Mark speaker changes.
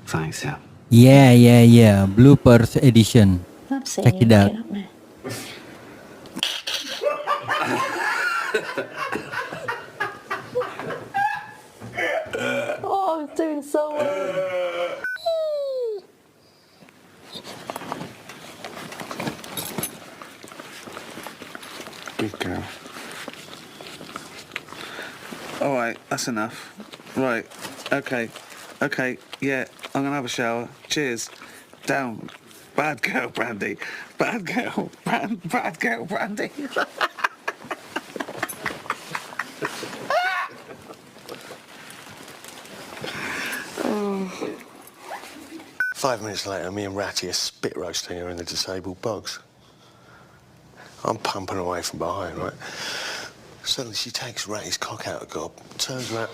Speaker 1: Thanks, yeah.
Speaker 2: Yeah. Bloopers edition.
Speaker 3: I've seen
Speaker 2: Check
Speaker 3: you
Speaker 2: it out.
Speaker 3: looking at me. Oh, I was doing so well.
Speaker 1: Good girl. All right, that's enough. Right, okay, yeah, I'm gonna have a shower. Cheers. Down. Bad girl, Brandy. Bad girl, bad girl, Brandy.
Speaker 4: 5 minutes later, me and Ratty are spit roasting her in the disabled box. I'm pumping away from behind, right? Suddenly she takes Ratty's cock out of gob, turns around...